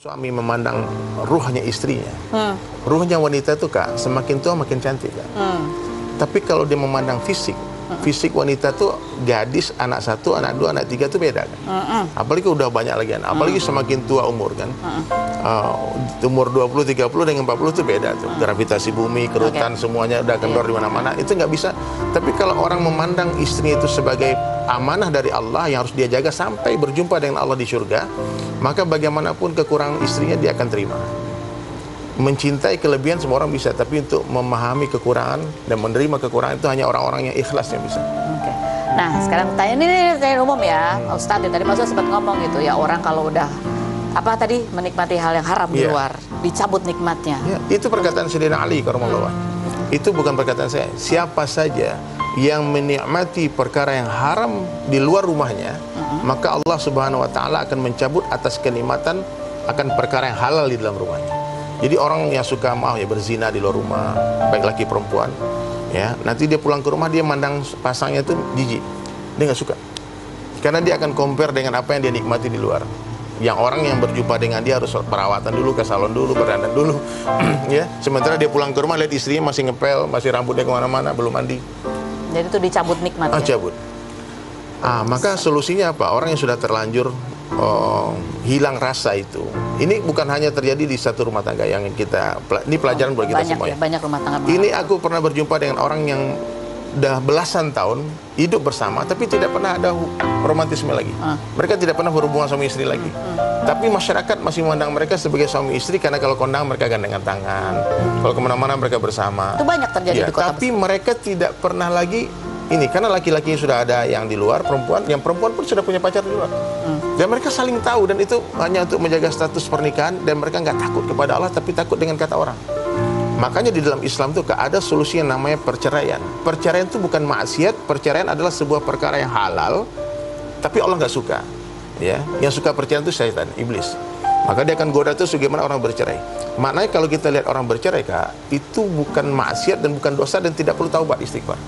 Suami memandang ruhnya istrinya. Ruhnya wanita itu Kak, semakin tua makin cantik Kak. Tapi kalau dia memandang fisik, fisik wanita tuh gadis, anak satu, anak dua, anak tiga itu beda kan. Apalagi udah banyak lagi kan. Apalagi semakin tua umur kan. Umur 20, 30 dengan 40 itu beda tuh. Gravitasi bumi, kerutan semuanya udah kendor di mana-mana. Itu nggak bisa. Tapi kalau orang memandang istrinya itu sebagai amanah dari Allah yang harus dia jaga sampai berjumpa dengan Allah di surga, maka bagaimanapun kekurangan istrinya dia akan terima. Mencintai kelebihan semua orang bisa, tapi untuk memahami kekurangan dan menerima kekurangan itu hanya orang-orang yang ikhlas yang bisa. Oke. Nah, sekarang tanya ini tanya umum ya, Ustadz. Tadi Pak Ustadz sempat ngomong gitu ya, orang kalau udah apa tadi menikmati hal yang haram di luar, dicabut nikmatnya. Itu perkataan Sayyidina Ali karramallahu. Itu bukan perkataan saya. Siapa saja yang menikmati perkara yang haram di luar rumahnya, maka Allah Subhanahu wa taala akan mencabut atas kenikmatan akan perkara yang halal di dalam rumahnya. Jadi orang yang suka berzina di luar rumah, baik laki perempuan, ya, nanti dia pulang ke rumah dia mandang pasangnya itu jijik. Dia nggak suka. Karena dia akan compare dengan apa yang dia nikmati di luar. Yang orang yang berjumpa dengan dia harus perawatan dulu, ke salon dulu, berdandan dulu, ya. Sementara dia pulang ke rumah lihat istrinya masih ngepel, masih rambutnya kemana-mana, belum mandi. Jadi itu dicabut nikmatnya. Cabut. Maka solusinya apa? Orang yang sudah terlanjur hilang rasa itu. Ini bukan hanya terjadi di satu rumah tangga yang ini pelajaran buat kita semua. Banyak rumah tangga. Ini aku pernah berjumpa dengan orang yang udah belasan tahun hidup bersama, tapi tidak pernah ada romantisme lagi. Mereka tidak pernah berhubungan suami istri lagi. Tapi masyarakat masih memandang mereka sebagai suami istri karena kalau kondang mereka gandengan tangan, kalau kemana-mana mereka bersama. Itu banyak terjadi di kota. Tapi mereka tidak pernah lagi ini, karena laki-laki sudah ada yang di luar, yang perempuan pun sudah punya pacar di luar. Dan mereka saling tahu, dan itu hanya untuk menjaga status pernikahan, dan mereka nggak takut kepada Allah, tapi takut dengan kata orang. Makanya di dalam Islam itu ada solusi yang namanya perceraian. Perceraian itu bukan maksiat, perceraian adalah sebuah perkara yang halal, tapi Allah nggak suka. Ya, yang suka perceraian itu syaitan, iblis. Maka dia akan goda itu bagaimana orang bercerai. Maknanya kalau kita lihat orang bercerai Kak, itu bukan maksiat dan bukan dosa dan tidak perlu taubat istighfar.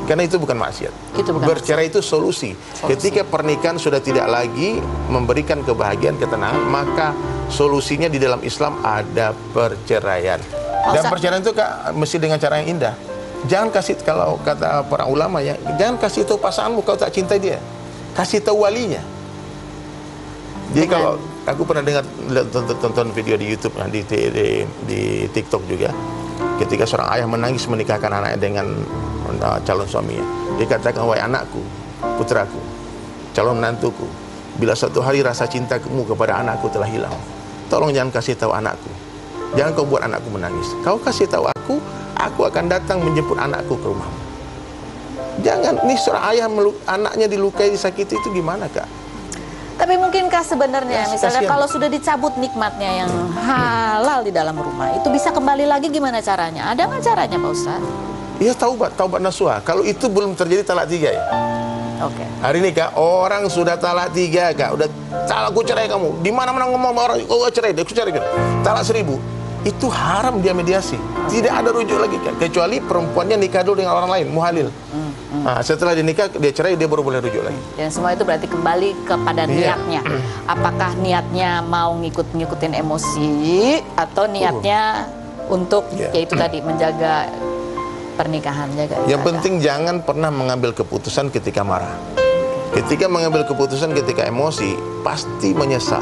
Karena itu bukan maksiat. Bercerai itu solusi. Ketika pernikahan sudah tidak lagi memberikan kebahagiaan, ketenangan, maka solusinya di dalam Islam ada perceraian. Dan perceraian itu Kak, mesti dengan cara yang indah. Jangan kasih, kalau kata para ulama ya, jangan kasih tahu pasanganmu kau tak cintai dia. Kasih tahu walinya. Jadi kalau aku pernah tonton video di YouTube, di TikTok juga, ketika seorang ayah menangis menikahkan anaknya dengan calon suaminya, dia katakan, wahai anakku, putraku, calon menantuku, bila suatu hari rasa cintamu kepada anakku telah hilang, tolong jangan kasih tahu anakku, jangan kau buat anakku menangis. Kau kasih tahu aku akan datang menjemput anakku ke rumahmu. Jangan, nih seorang ayah anaknya dilukai, disakiti, itu gimana Kak? Tapi mungkinkah sebenarnya misalnya kalau sudah dicabut nikmatnya yang halal di dalam rumah, itu bisa kembali lagi gimana caranya? Ada nggak caranya Pak Ustadz? Iya, taubat nasuha. Kalau itu belum terjadi talak 3 ya. Oke. Hari ini Kak, orang sudah talak 3 Kak, udah aku cerai kamu. Di mana-mana ngomong orang, oh cerai, aku cerai kan. Talak 1000. Itu haram, dia mediasi. Tidak ada rujuk lagi Kak, kecuali perempuannya nikah dulu dengan orang lain, muhalil. Nah, setelah dinikah, dia cerai, dia baru boleh rujuk lagi. Dan semua itu berarti kembali kepada niatnya. Apakah niatnya mau ngikutin emosi atau niatnya untuk yaitu tadi menjaga pernikahan, Yang penting jangan pernah mengambil keputusan ketika marah. Ketika mengambil keputusan ketika emosi, pasti menyesal.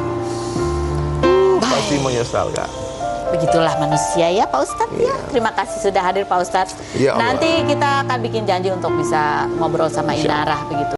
Pasti menyesal Kak. Begitulah manusia ya Pak Ustadz ya. Terima kasih sudah hadir Pak Ustadz. Nanti kita akan bikin janji untuk bisa ngobrol sama Inarah begitu.